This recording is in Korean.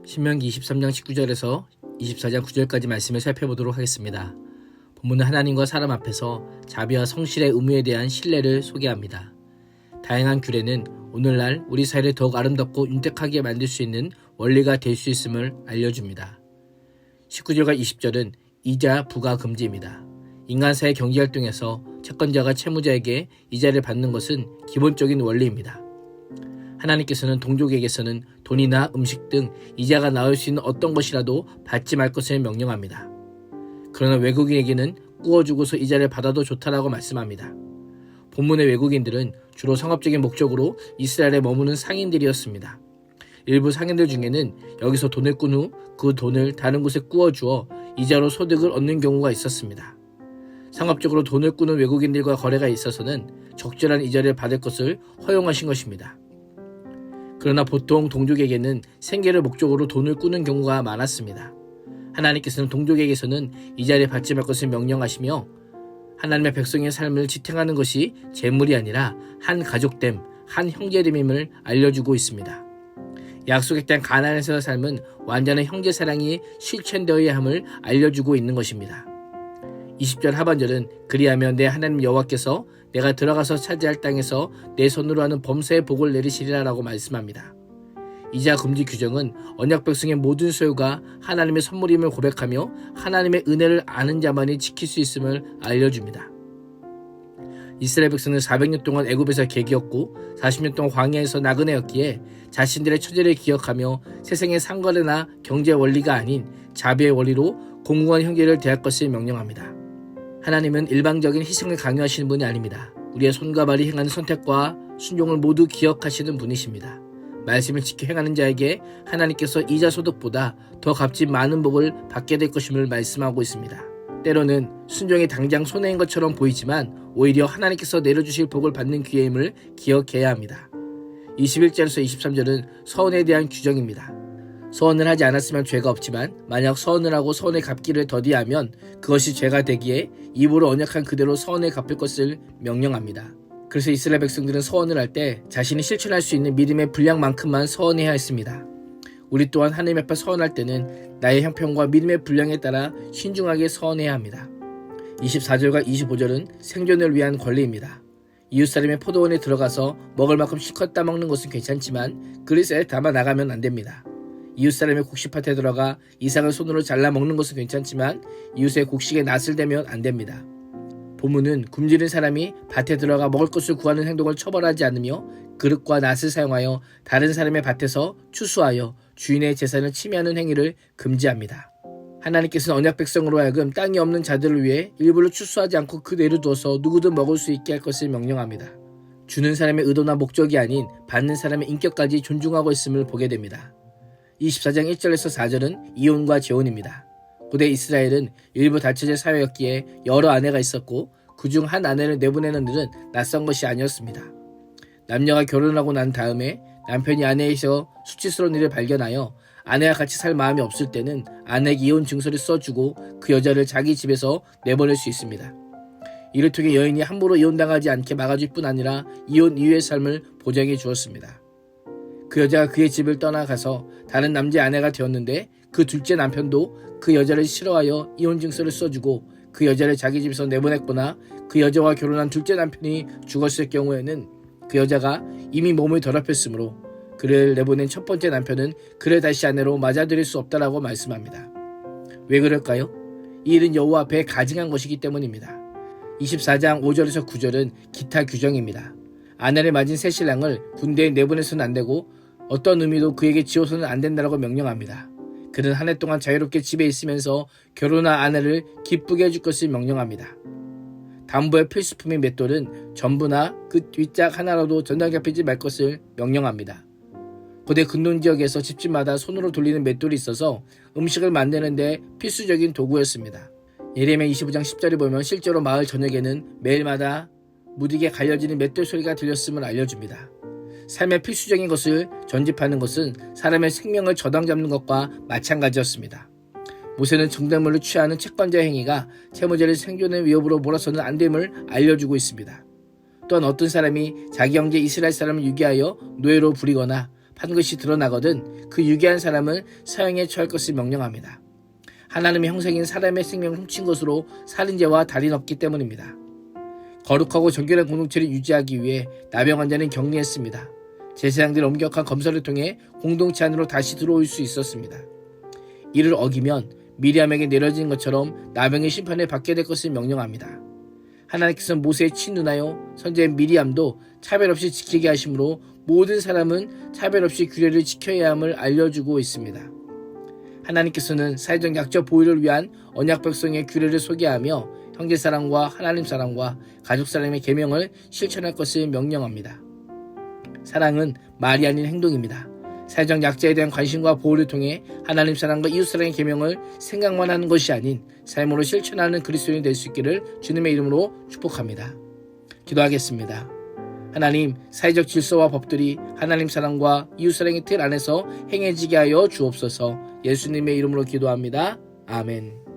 신명기 23장 19절에서 24장 9절까지 말씀을 살펴보도록 하겠습니다. 본문은 하나님과 사람 앞에서 자비와 성실의 의무에 대한 신뢰를 소개합니다. 다양한 규례는 오늘날 우리 사회를 더욱 아름답고 윤택하게 만들 수 있는 원리가 될 수 있음을 알려줍니다. 19절과 20절은 이자 부과 금지입니다. 인간사회 경제활동에서 채권자가 채무자에게 이자를 받는 것은 기본적인 원리입니다. 하나님께서는 동족에게서는 돈이나 음식 등 이자가 나올 수 있는 어떤 것이라도 받지 말 것을 명령합니다. 그러나 외국인에게는 꾸어주고서 이자를 받아도 좋다라고 말씀합니다. 본문의 외국인들은 주로 상업적인 목적으로 이스라엘에 머무는 상인들이었습니다. 일부 상인들 중에는 여기서 돈을 꾼 후 그 돈을 다른 곳에 꾸어주어 이자로 소득을 얻는 경우가 있었습니다. 상업적으로 돈을 꾸는 외국인들과 거래가 있어서는 적절한 이자를 받을 것을 허용하신 것입니다. 그러나 보통 동족에게는 생계를 목적으로 돈을 꾸는 경우가 많았습니다. 하나님께서는 동족에게서는 이자를 받지 말 것을 명령하시며 하나님의 백성의 삶을 지탱하는 것이 재물이 아니라 한 가족됨, 한 형제됨임을 알려주고 있습니다. 약속의 땅 가나안에서의 삶은 완전한 형제사랑이 실천되어야 함을 알려주고 있는 것입니다. 20절 하반절은 그리하면 내 하나님 여호와께서 내가 들어가서 차지할 땅에서 내 손으로 하는 범사의 복을 내리시리라 라고 말씀합니다. 이자 금지 규정은 언약 백성의 모든 소유가 하나님의 선물임을 고백하며 하나님의 은혜를 아는 자만이 지킬 수 있음을 알려줍니다. 이스라엘 백성은 400년 동안 애굽에서 객이었고 40년 동안 광야에서 나그네였기에 자신들의 처지를 기억하며 세상의 상거래나 경제 원리가 아닌 자비의 원리로 공공한 형제를 대할 것을 명령합니다. 하나님은 일방적인 희생을 강요하시는 분이 아닙니다. 우리의 손과 발이 행하는 선택과 순종을 모두 기억하시는 분이십니다. 말씀을 지켜 행하는 자에게 하나님께서 이자 소득보다 더 값진 많은 복을 받게 될 것임을 말씀하고 있습니다. 때로는 순종이 당장 손해인 것처럼 보이지만 오히려 하나님께서 내려주실 복을 받는 기회임을 기억해야 합니다. 21절에서 23절은 서원에 대한 규정입니다. 서원을 하지 않았으면 죄가 없지만 만약 서원을 하고 서원의 갚기를 더디하면 그것이 죄가 되기에 입으로 언약한 그대로 서원을 갚을 것을 명령합니다. 그래서 이스라엘 백성들은 서원을 할 때 자신이 실천할 수 있는 믿음의 분량만큼만 서원해야 했습니다. 우리 또한 하나님 앞에 서원할 때는 나의 형편과 믿음의 분량에 따라 신중하게 서원해야 합니다. 24절과 25절은 생존을 위한 권리입니다. 이웃사람의 포도원에 들어가서 먹을 만큼 실컷 따먹는 것은 괜찮지만 그릇에 담아 나가면 안 됩니다. 이웃사람의 곡식밭에 들어가 이삭을 손으로 잘라 먹는 것은 괜찮지만 이웃의 곡식에 낫을 대면 안 됩니다. 본문은 굶주린 사람이 밭에 들어가 먹을 것을 구하는 행동을 처벌하지 않으며 그릇과 낫을 사용하여 다른 사람의 밭에서 추수하여 주인의 재산을 침해하는 행위를 금지합니다. 하나님께서는 언약 백성으로 하여금 땅이 없는 자들을 위해 일부러 추수하지 않고 그대로 두어서 누구든 먹을 수 있게 할 것을 명령합니다. 주는 사람의 의도나 목적이 아닌 받는 사람의 인격까지 존중하고 있음을 보게 됩니다. 24장 1절에서 4절은 이혼과 재혼입니다. 고대 이스라엘은 일부 다처제 사회였기에 여러 아내가 있었고 그중 한 아내를 내보내는 일은 낯선 것이 아니었습니다. 남녀가 결혼하고 난 다음에 남편이 아내에서 수치스러운 일을 발견하여 아내와 같이 살 마음이 없을 때는 아내에게 이혼 증서를 써주고 그 여자를 자기 집에서 내보낼 수 있습니다. 이를 통해 여인이 함부로 이혼당하지 않게 막아줄 뿐 아니라 이혼 이후의 삶을 보장해 주었습니다. 그 여자가 그의 집을 떠나가서 다른 남자의 아내가 되었는데 그 둘째 남편도 그 여자를 싫어하여 이혼 증서를 써주고 그 여자를 자기 집에서 내보냈거나 그 여자와 결혼한 둘째 남편이 죽었을 경우에는 그 여자가 이미 몸을 더럽혔으므로 그를 내보낸 첫 번째 남편은 그를 다시 아내로 맞아들일 수 없다라고 말씀합니다. 왜 그럴까요? 이 일은 여호와 앞에 가증한 것이기 때문입니다. 24장 5절에서 9절은 기타 규정입니다. 아내를 맞은 새 신랑을 군대에 내보내서는 안 되고 어떤 의미도 그에게 지어서는 안 된다라고 명령합니다. 그는 한 해 동안 자유롭게 집에 있으면서 결혼한 아내를 기쁘게 해줄 것을 명령합니다. 담보의 필수품인 맷돌은 전부나 그 윗짝 하나라도 전당 잡히지 말 것을 명령합니다. 고대 근동지역에서 집집마다 손으로 돌리는 맷돌이 있어서 음식을 만드는 데 필수적인 도구였습니다. 예레미야 25장 10절에 보면 실제로 마을 저녁에는 매일마다 무디게 갈려지는 맷돌 소리가 들렸음을 알려줍니다. 삶의 필수적인 것을 전집하는 것은 사람의 생명을 저당 잡는 것과 마찬가지였습니다. 모세는 정당물을 취하는 채권자 행위가 채무자를 생존의 위협으로 몰아서는 안 됨을 알려주고 있습니다. 또한 어떤 사람이 자기 형제 이스라엘 사람을 유기하여 노예로 부리거나 판 것이 드러나거든 그 유괴한 사람은 사형에 처할 것을 명령합니다. 하나님의 형상인 사람의 생명을 훔친 것으로 살인죄와 달이 없기 때문입니다. 거룩하고 정결한 공동체를 유지하기 위해 나병 환자는 격리했습니다. 제사장들의 엄격한 검사를 통해 공동체 안으로 다시 들어올 수 있었습니다. 이를 어기면 미리암에게 내려진 것처럼 나병의 심판을 받게 될 것을 명령합니다. 하나님께서 모세의 친누나요 선제 미리암도 차별 없이 지키게 하심으로 모든 사람은 차별 없이 규례를 지켜야 함을 알려주고 있습니다. 하나님께서는 사회적 약자 보호를 위한 언약 백성의 규례를 소개하며 형제사랑과 하나님사랑과 가족사랑의 계명을 실천할 것을 명령합니다. 사랑은 말이 아닌 행동입니다. 사회적 약자에 대한 관심과 보호를 통해 하나님 사랑과 이웃 사랑의 계명을 생각만 하는 것이 아닌 삶으로 실천하는 그리스도인이 될 수 있기를 주님의 이름으로 축복합니다. 기도하겠습니다. 하나님, 사회적 질서와 법들이 하나님 사랑과 이웃 사랑의 틀 안에서 행해지게 하여 주옵소서. 예수님의 이름으로 기도합니다. 아멘.